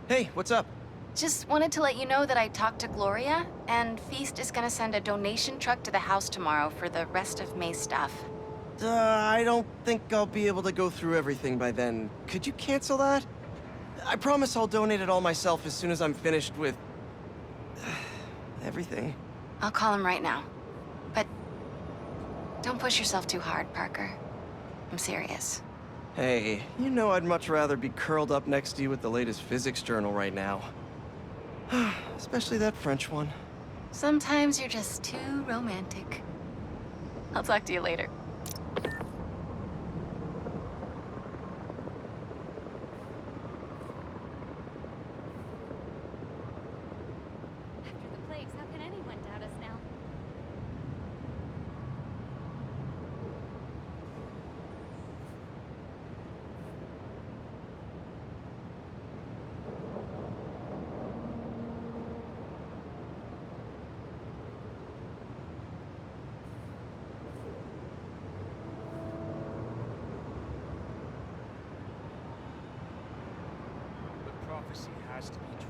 Hey, what's up? Just wanted to let you know that I talked to Gloria, and Feast is gonna send a donation truck to the house tomorrow for the rest of May's stuff. I don't think I'll be able to go through everything by then. Could you cancel that? I promise I'll donate it all myself as soon as I'm finished with... everything. I'll call him right now. But don't push yourself too hard, Parker. I'm serious. Hey, you know I'd much rather be curled up next to you with the latest physics journal right now. Especially that French one. Sometimes you're just too romantic. I'll talk to you later. After the plagues, how can anyone doubt us now? The prophecy has to be true.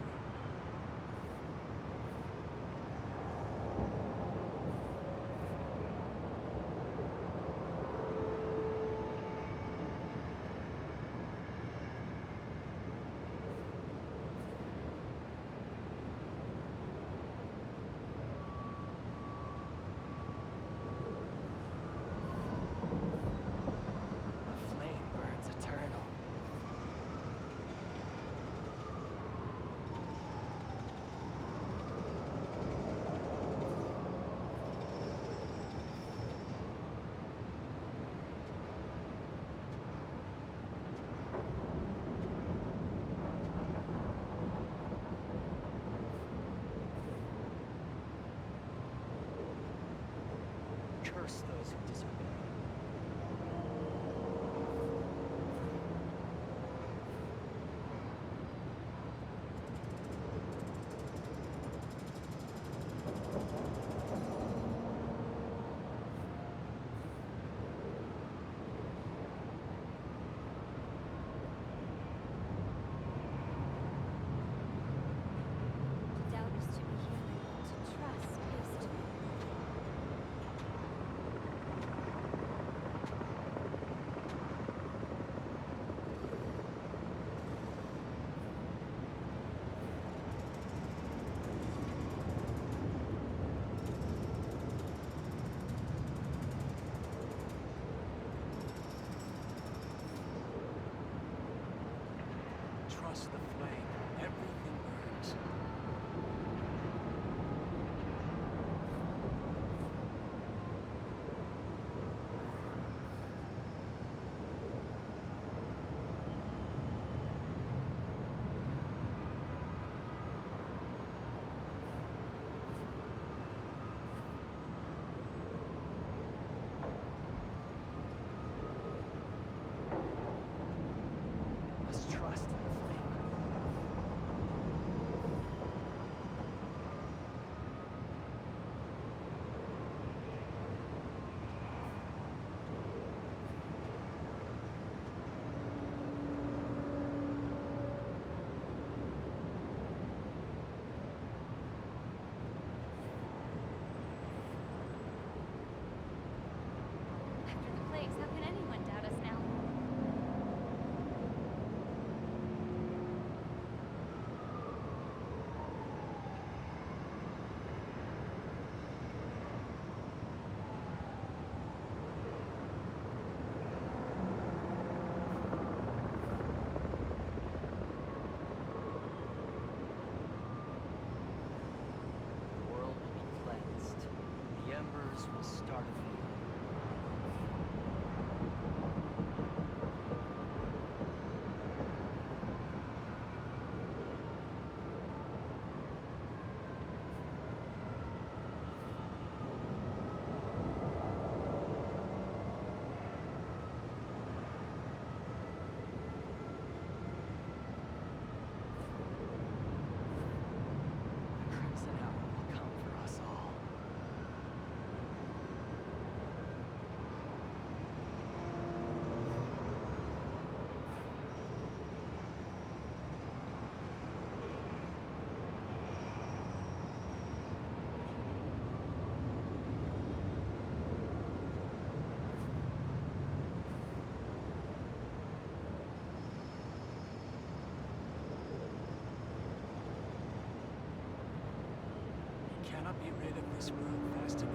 The flame burns eternal. Curse those who disobey. To doubt is to be human. To trust is to... Trust the flame. Everything burns. Must trust in the flame. After the plagues, how can anyone doubt us now? The world will be cleansed. The embers will start anew. The crimson hour will come for us all. cannot be rid of this world fast enough.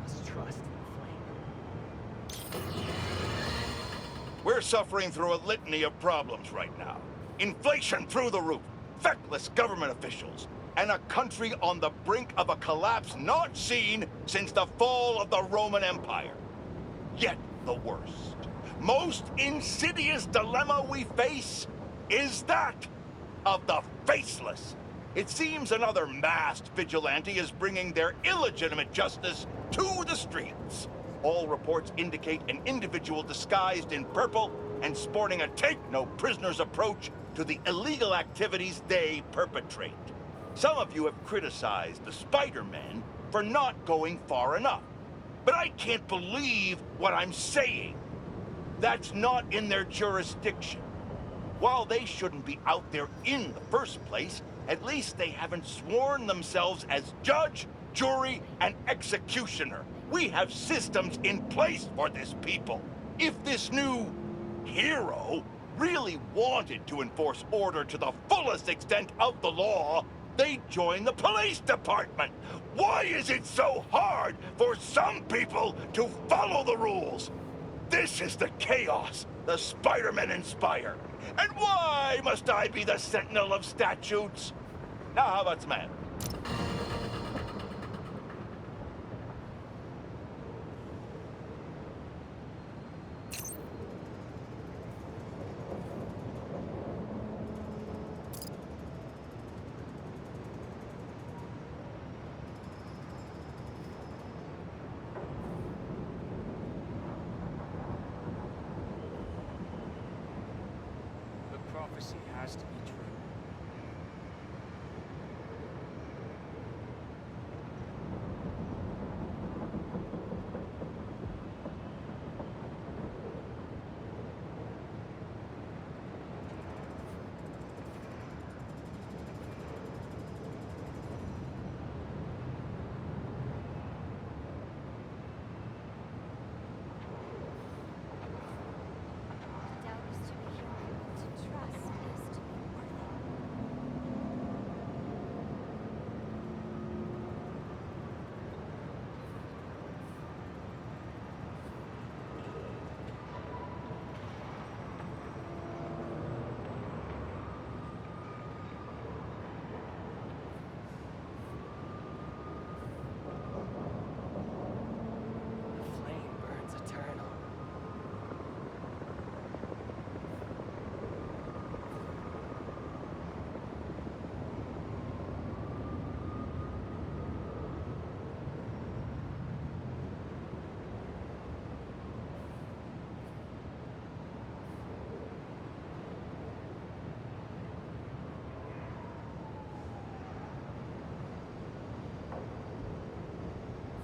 Must trust in the flame. We're suffering through a litany of problems right now. Inflation through the roof, feckless government officials, and a country on the brink of a collapse not seen since the fall of the Roman Empire. Yet the worst, most insidious dilemma we face is that of the faceless. It seems another masked vigilante is bringing their illegitimate justice to the streets. All reports indicate an individual disguised in purple and sporting a take-no-prisoners approach to the illegal activities they perpetrate. Some of you have criticized the Spider-Men for not going far enough. But I can't believe what I'm saying. That's not in their jurisdiction. While they shouldn't be out there in the first place, at least they haven't sworn themselves as judge, jury, and executioner. We have systems in place for this people. If this new hero really wanted to enforce order to the fullest extent of the law, they'd join the police department. Why is it so hard for some people to follow the rules? This is the chaos the Spider-Men inspire. And why must I be the sentinel of statutes? Now, how about some man? The prophecy has to be true. Doubt is to be human, but to trust is to be worthy. The flame burns eternal.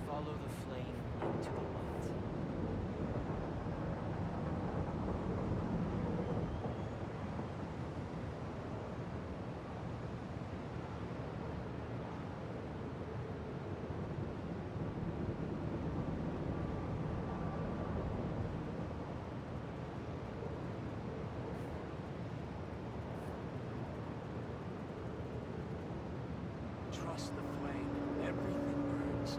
Follow the flame into the light. Trust the flame. Everything burns.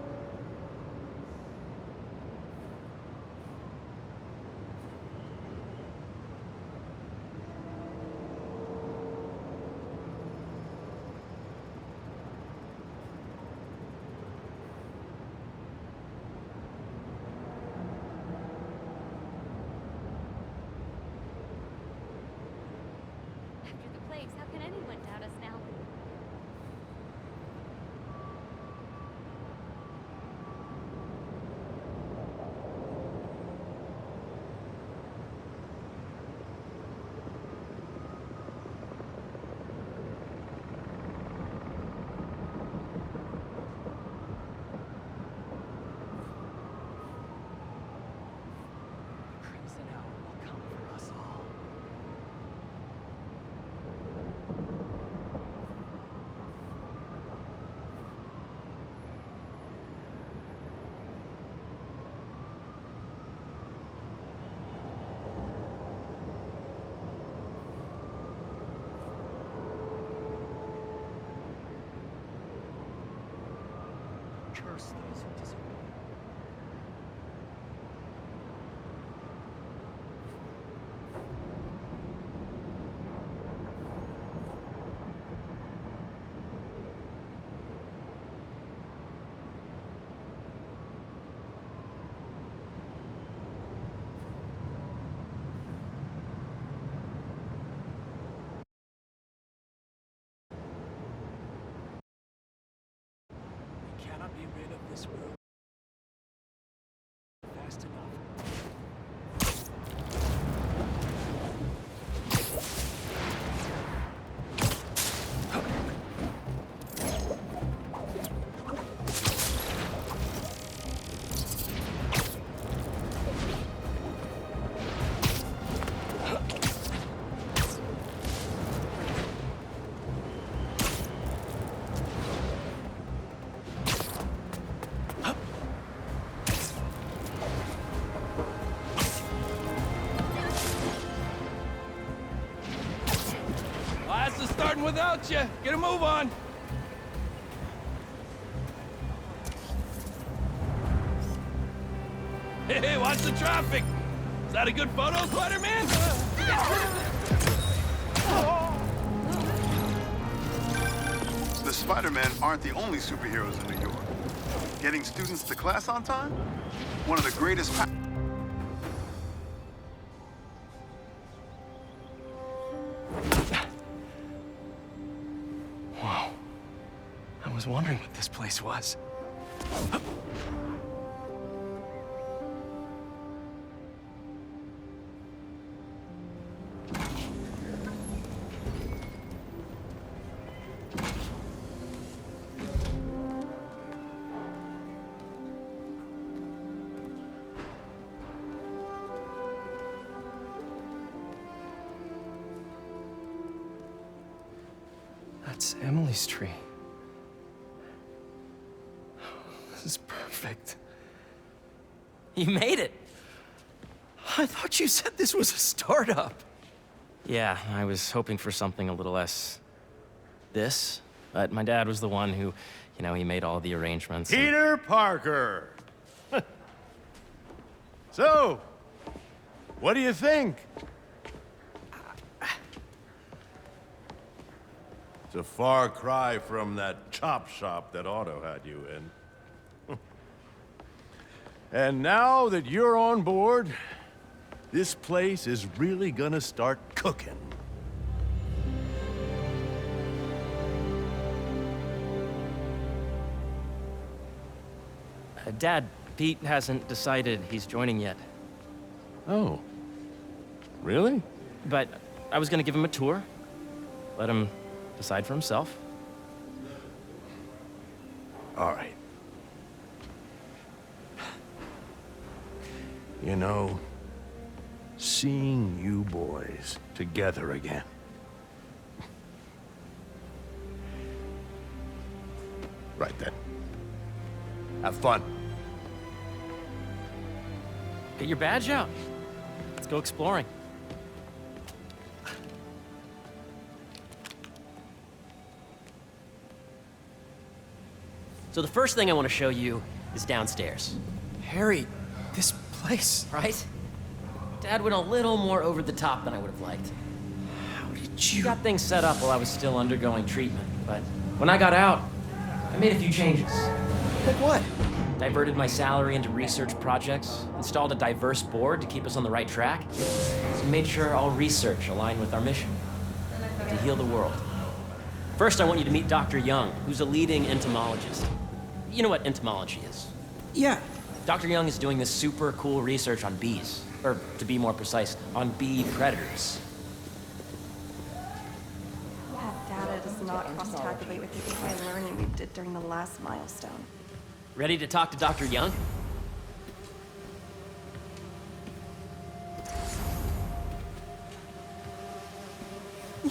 After the plagues, how can anyone doubt us now? curse those who disobey. We cannot be rid of this world fast enough. Class is starting without you. Get a move on. Hey, watch the traffic. Is that a good photo, Spider-Man? The Spider-Men aren't the only superheroes in New York. Getting students to class on time? One of the greatest Whoa. I was wondering what this place was. That's Emily's tree. This is perfect. You made it! I thought you said this was a startup. Yeah, I was hoping for something a little less... this, but my dad was the one who, he made all the arrangements. and- Peter Parker. So, what do you think? It's a far cry from that chop shop that Otto had you in. And now that you're on board, this place is really gonna start cooking. Dad, Pete hasn't decided he's joining yet. Oh. Really? But I was gonna give him a tour. Let him decide for himself. All right. You know, seeing you boys together again. Right then. Have fun. Get your badge out. Let's go exploring. So the first thing I want to show you is downstairs, Harry, this place. right? Dad went a little more over the top than I would have liked. How did You you... got things set up while I was still undergoing treatment, but when I got out, I made a few changes. Like what? Diverted my salary into research projects, installed a diverse board to keep us on the right track, and made sure all research aligned with our mission, to heal the world. First, I want you to meet Dr. Young, who's a leading entomologist. You know what entomology is? Yeah. Dr. Young is doing this super cool research on bees, or to be more precise, on bee predators. That data does not cross-tabulate with the AI learning we did during the last milestone. Ready to talk to Dr. Young?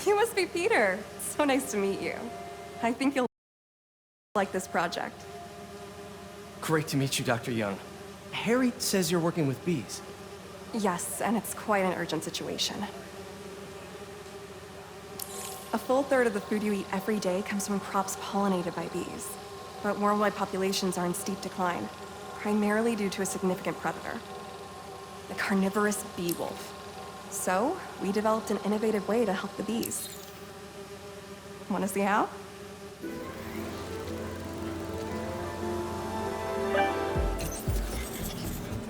You must be Peter. So nice to meet you. I think you'll like this project. Great to meet you, Dr. Young. Harry says you're working with bees. Yes, and it's quite an urgent situation. A full third of the food you eat every day comes from crops pollinated by bees. but worldwide populations are in steep decline, primarily due to a significant predator, the carnivorous bee wolf. So, we developed an innovative way to help the bees. Want to see how?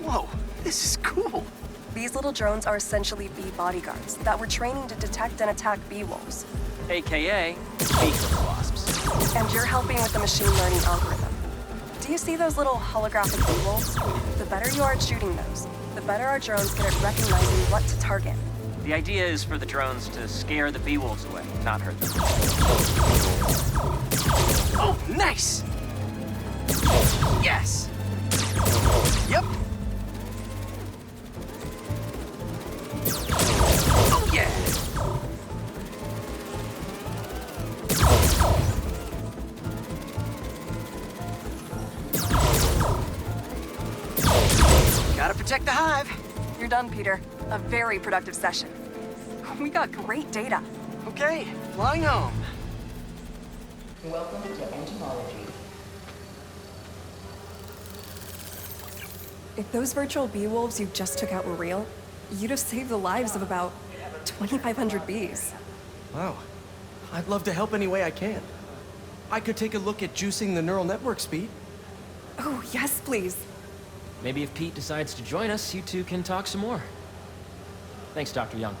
Whoa, this is cool. These little drones are essentially bee bodyguards that we're training to detect and attack bee wolves. AKA, beetle wasps. And you're helping with the machine learning algorithm. Do you see those little holographic bee wolves? The better you are at shooting those, the better our drones get at recognizing what to target. The idea is for the drones to scare the bee wolves away, not hurt them. Oh, nice! Yes! Yep! Oh, yeah! Gotta protect the hive. You're done, Peter. A very productive session. We got great data. Okay, flying home. Welcome to entomology. If those virtual bee wolves you just took out were real, you'd have saved the lives of about 2,500 bees. Wow. I'd love to help any way I can. I could take a look at juicing the neural network speed. Oh, yes, please. Maybe if Pete decides to join us, you two can talk some more. Thanks, Dr. Young.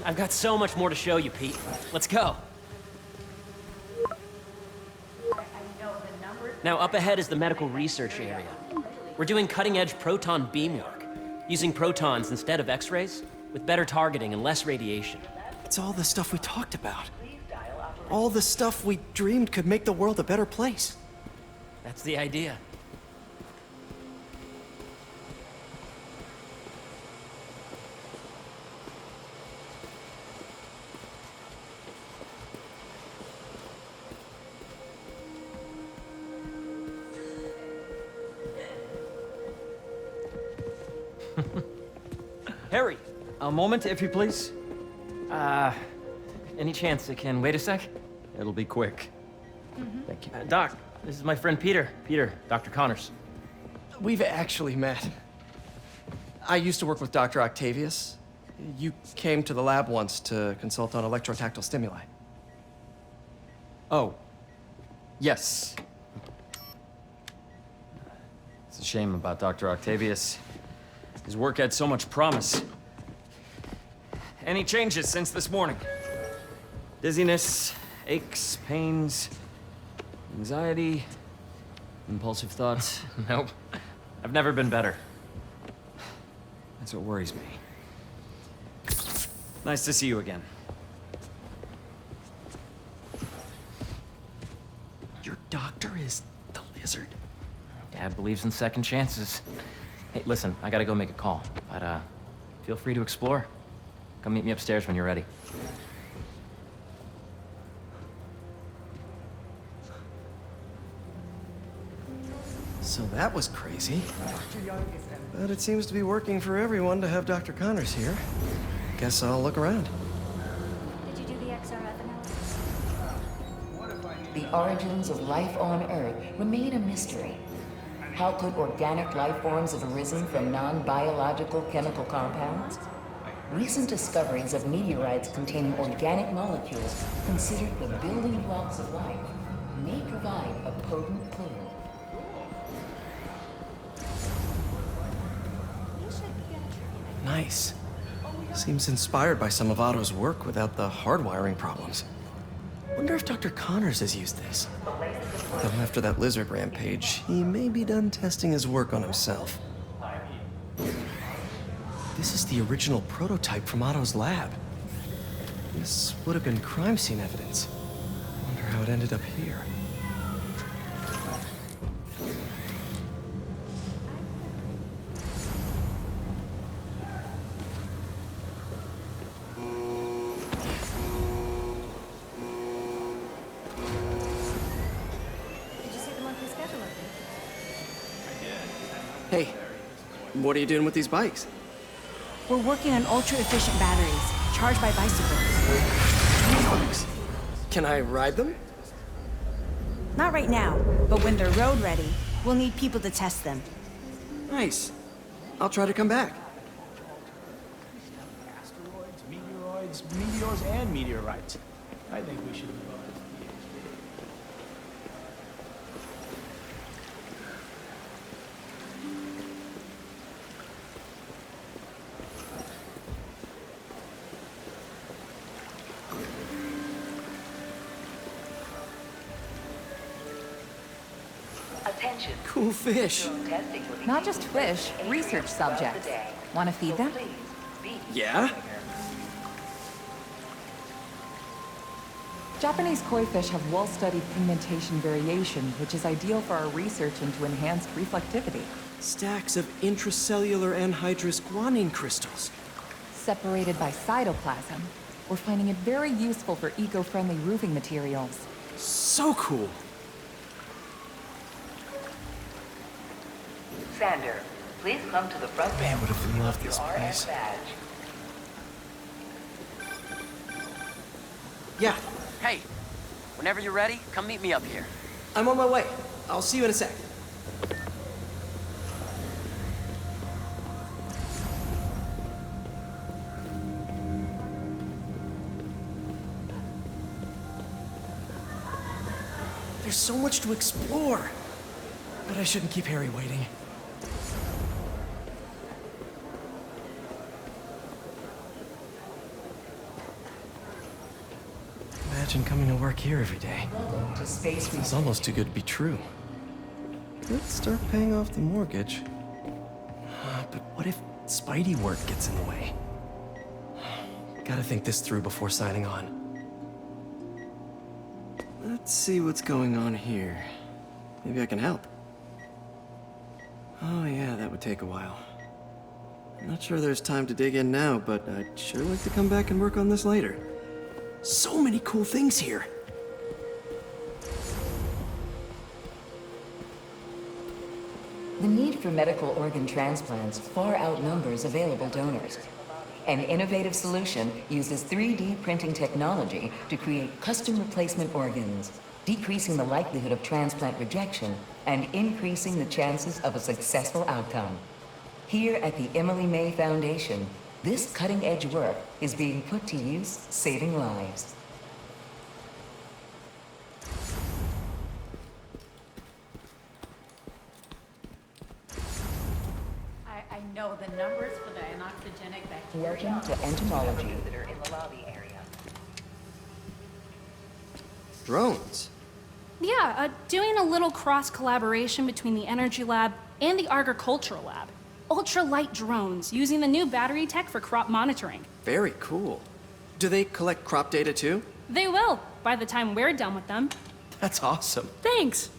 I've got so much more to show you, Pete. Let's go. Now, up ahead is the medical research area. We're doing cutting-edge proton beam work, using protons instead of X-rays, with better targeting and less radiation. It's all the stuff we talked about. All the stuff we dreamed could make the world a better place. That's the idea. Harry, A moment, if you please. any chance it can wait a sec? It'll be quick. Thank you. Doc, this is my friend Peter. Peter, Dr. Connors. We've actually met. I used to work with Dr. Octavius. You came to the lab once to consult on electrotactile stimuli. Oh. Yes. It's a shame about Dr. Octavius. His work had so much promise. Any changes since this morning? Dizziness, aches, pains, anxiety, impulsive thoughts? Nope. I've never been better. That's what worries me. Nice to see you again. Your doctor is the lizard. Dad believes in second chances. Hey, listen, I gotta go make a call, but feel free to explore. Come meet me upstairs when you're ready. So that was crazy. But it seems to be working for everyone to have Dr. Connors here. Guess I'll look around. Did you do the XRF analysis? The origins of life on Earth remain a mystery. How could organic life forms have arisen from non-biological chemical compounds? Recent discoveries of meteorites containing organic molecules considered the building blocks of life may provide a potent clue. Nice. Seems inspired by some of Otto's work without the hardwiring problems. Wonder if Dr. Connors has used this. Though after that lizard rampage, he may be done testing his work on himself. This is the original prototype from Otto's lab. This would have been crime scene evidence. Wonder how it ended up here. Did you see the monthly schedule of Hey, what are you doing with these bikes? We're working on ultra-efficient batteries, charged by bicycles. Can I ride them? Not right now, but when they're road ready, we'll need people to test them. Nice. I'll try to come back. Asteroids, meteoroids, meteors, and meteorites. I think we should move on. Attention. Cool fish. Not just fish, research subjects. Want to feed them? Yeah? Japanese koi fish have well-studied pigmentation variation, which is ideal for our research into enhanced reflectivity. Stacks of intracellular anhydrous guanine crystals. Separated by cytoplasm, we're finding it very useful for eco-friendly roofing materials. So cool. Sander, please come to the front Man would have loved this RS place. badge. Yeah, Hey, whenever you're ready, come meet me up here. I'm on my way. I'll see you in a sec. There's so much to explore. But I shouldn't keep Harry waiting. Imagine coming to work here every day. To space It's almost too good to be true. Let's start paying off the mortgage. But what if Spidey work gets in the way? Gotta think this through before signing on. Let's see what's going on here. Maybe I can help. Oh yeah, that would take a while. I'm not sure there's time to dig in now, but I'd sure like to come back and work on this later. So many cool things here. The need for medical organ transplants far outnumbers available donors. An innovative solution uses 3D printing technology to create custom replacement organs, decreasing the likelihood of transplant rejection and increasing the chances of a successful outcome. Here at the Emily May Foundation, this cutting-edge work is being put to use, saving lives. I know the numbers for the anoxygenic bacteria. Welcome to entomology. Drones. Yeah, doing a little cross-collaboration between the Energy Lab and the Agricultural Lab. Ultralight drones using the new battery tech for crop monitoring. Very cool. Do they collect crop data too? They will, by the time we're done with them. That's awesome. Thanks.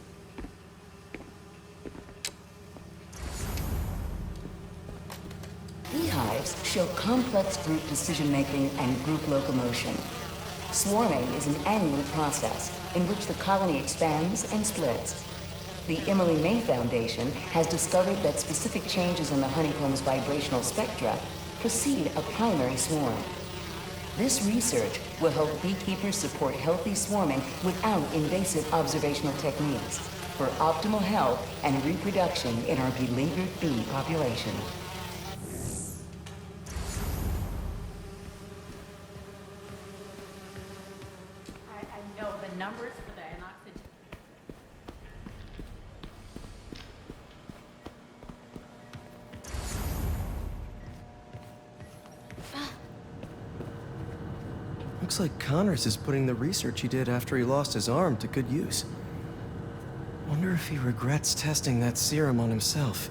Beehives show complex group decision-making and group locomotion. Swarming is an annual process in which the colony expands and splits. The Emily May Foundation has discovered that specific changes in the honeycomb's vibrational spectra precede a primary swarm. This research will help beekeepers support healthy swarming without invasive observational techniques for optimal health and reproduction in our beleaguered bee population. I know the numbers for the anoxygen. Looks like Connors is putting the research he did after he lost his arm to good use. Wonder if he regrets testing that serum on himself.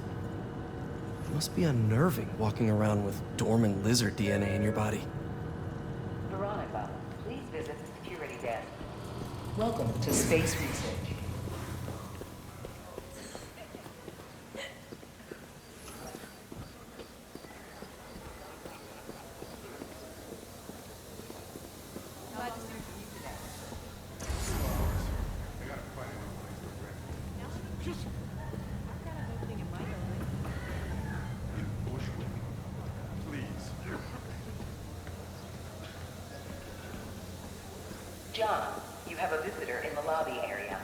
It must be unnerving walking around with dormant lizard DNA in your body. Veronica, please visit the security desk. Welcome to Space Research. John, you have a visitor in the lobby area.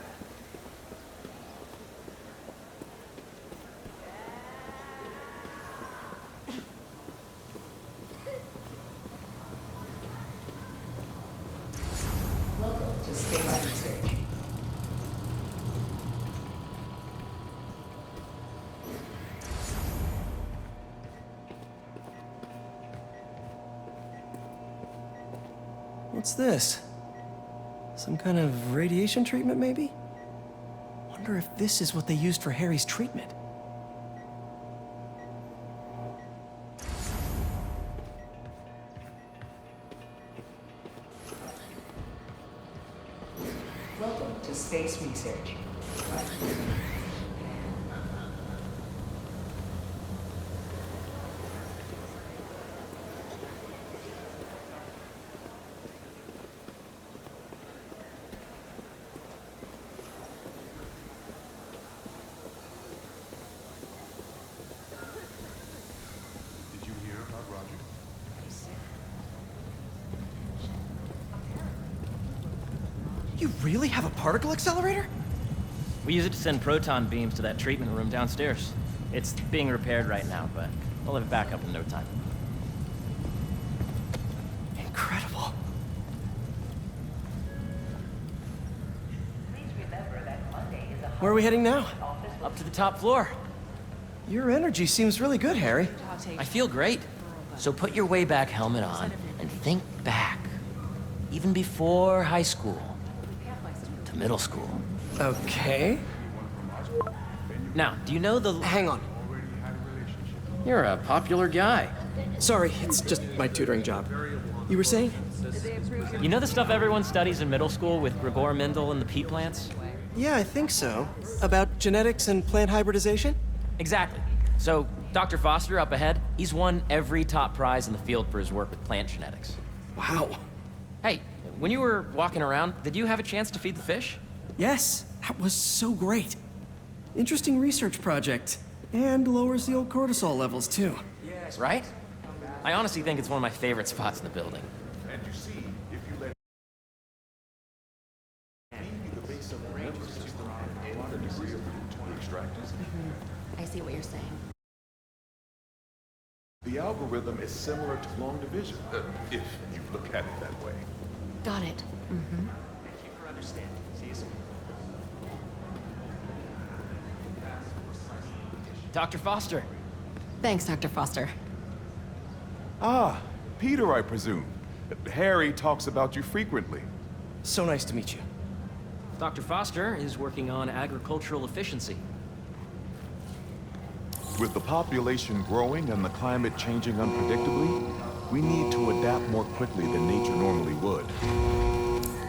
What's this? Some kind of radiation treatment, maybe? Wonder if this is what they used for Harry's treatment. Welcome to Space Research. Did you hear about Roger? You really have a particle accelerator? We use it to send proton beams to that treatment room downstairs. It's being repaired right now, but we'll have it back up in no time. Incredible. Where are we heading now? Up to the top floor. Your energy seems really good, Harry. I feel great. So put your Wayback Helmet on and think back. Even before high school. To middle school. Okay. Now, do you know the... Hang on. You're a popular guy. Sorry, it's just my tutoring job. You were saying? You know the stuff everyone studies in middle school with Gregor Mendel and the pea plants? Yeah, I think so. About genetics and plant hybridization? Exactly. So, Dr. Foster up ahead, he's won every top prize in the field for his work with plant genetics. Wow. Hey, when you were walking around, did you have a chance to feed the fish? Yes, that was so great. Interesting research project. And lowers the old cortisol levels, too. Right? I honestly think it's one of my favorite spots in the building. And you see, if you let the base of the nervous system and the degree of extractors. I see what you're saying. The algorithm is similar to long division, if you look at it that way. Got it. Mm-hmm. Thank you for understanding. See you soon. Dr. Foster. Thanks, Dr. Foster. Ah, Peter, I presume. Harry talks about you frequently. So nice to meet you. Dr. Foster is working on agricultural efficiency. With the population growing and the climate changing unpredictably, we need to adapt more quickly than nature normally would.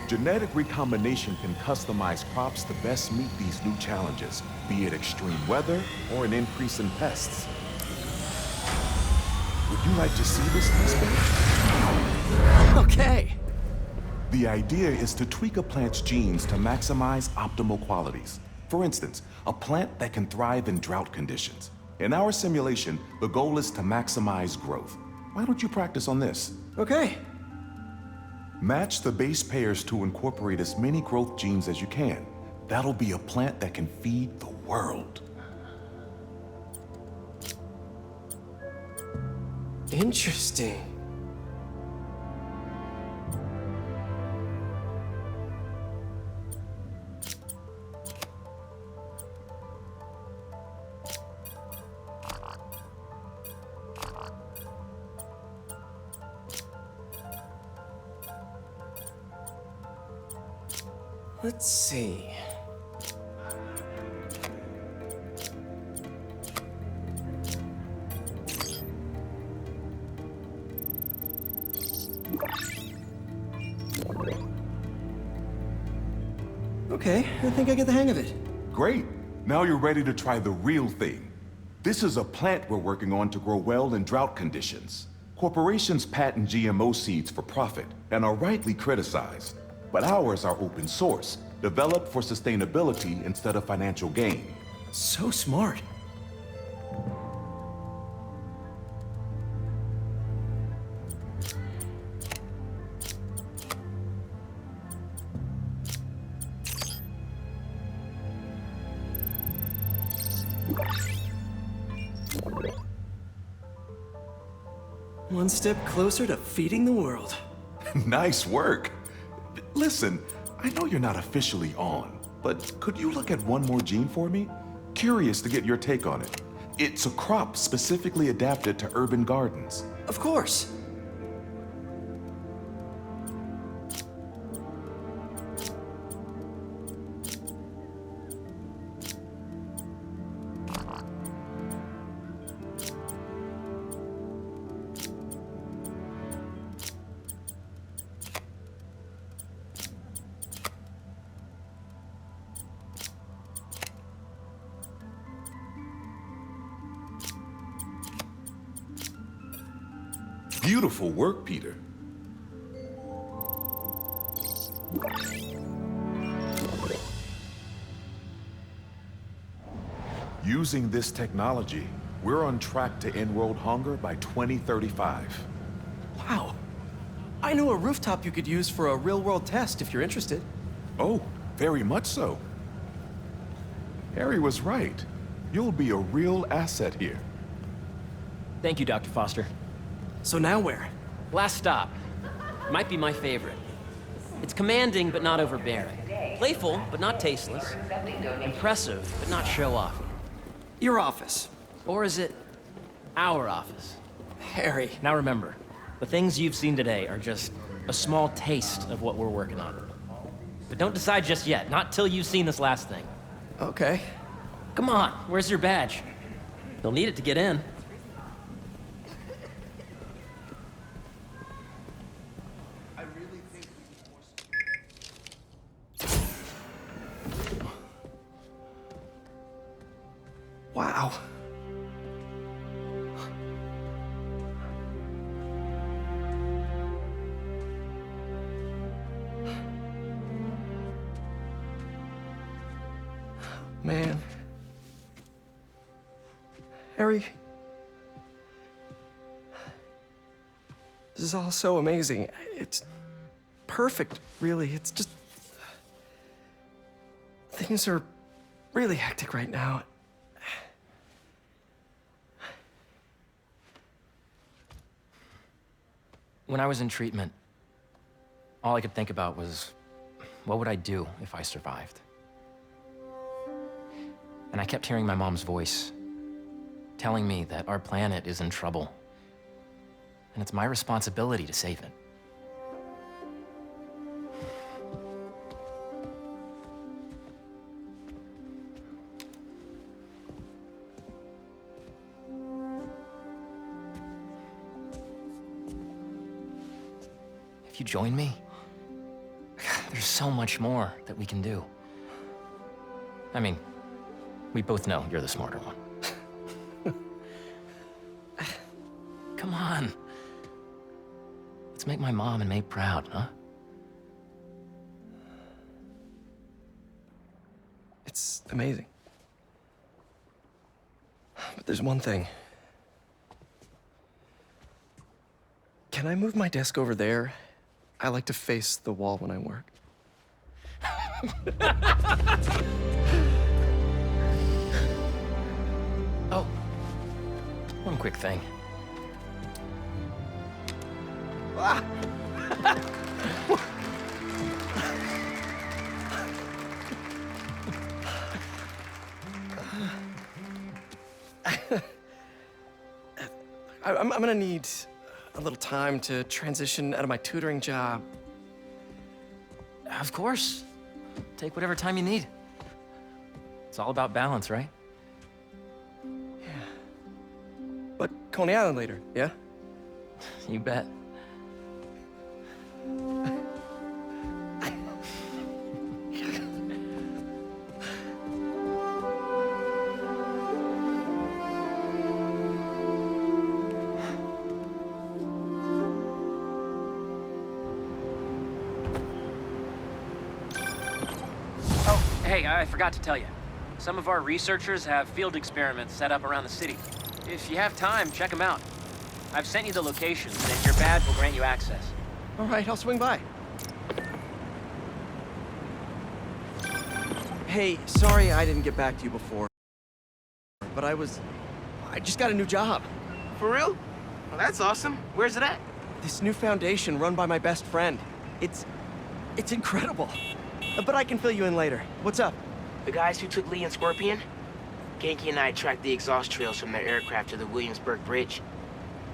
Genetic recombination can customize crops to best meet these new challenges, be it extreme weather or an increase in pests. Would you like to see this test bench? Okay. The idea is to tweak a plant's genes to maximize optimal qualities. For instance, a plant that can thrive in drought conditions. In our simulation, the goal is to maximize growth. Why don't you practice on this? Okay. Match the base pairs to incorporate as many growth genes as you can. That'll be a plant that can feed the world. Interesting. Let's see. Okay, I think I get the hang of it. Great. Now you're ready to try the real thing. This is a plant we're working on to grow well in drought conditions. Corporations patent GMO seeds for profit and are rightly criticized. But ours are open source, developed for sustainability instead of financial gain. So smart. One step closer to feeding the world. Nice work. Listen, I know you're not officially on, but could you look at one more gene for me? Curious to get your take on it. It's a crop specifically adapted to urban gardens. Of course. Beautiful work, Peter. Using this technology, we're on track to end world hunger by 2035. Wow. I know a rooftop you could use for a real-world test if you're interested. Oh, very much so. Harry was right. You'll be a real asset here. Thank you, Dr. Foster. So now where? Last stop. Might be my favorite. It's commanding, but not overbearing. Playful, but not tasteless. Impressive, but not show-off. Your office. Or is it our office? Harry. Now remember, the things you've seen today are just a small taste of what we're working on. But don't decide just yet, not till you've seen this last thing. Okay. Come on, where's your badge? You'll need it to get in. Wow. Man. Harry. This is all so amazing. It's perfect, really. It's just... Things are really hectic right now. When I was in treatment, all I could think about was, what would I do if I survived? And I kept hearing my mom's voice, telling me that our planet is in trouble, and it's my responsibility to save it. If you join me, there's so much more that we can do. I mean, we both know you're the smarter one. Come on. Let's make my mom and May proud, huh? It's amazing. But there's one thing. Can I move my desk over there? I like to face the wall when I work. Oh, one quick thing. Ah. I'm gonna need a little time to transition out of my tutoring job. Of course. Take whatever time you need. It's all about balance, right? Yeah. But Coney Island later, yeah? You bet. Hey, I forgot to tell you. Some of our researchers have field experiments set up around the city. If you have time, check them out. I've sent you the locations, and your badge will grant you access. All right, I'll swing by. Hey, sorry I didn't get back to you before. But I just got a new job. For real? Well, that's awesome. Where's it at? This new foundation run by my best friend. It's incredible. But I can fill you in later. What's up? The guys who took Lee and Scorpion? Ganke and I tracked the exhaust trails from their aircraft to the Williamsburg Bridge.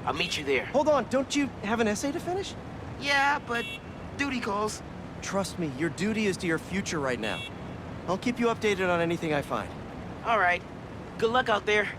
I'll meet you there. Hold on, don't you have an essay to finish? Yeah, but duty calls. Trust me, your duty is to your future right now. I'll keep you updated on anything I find. All right. Good luck out there.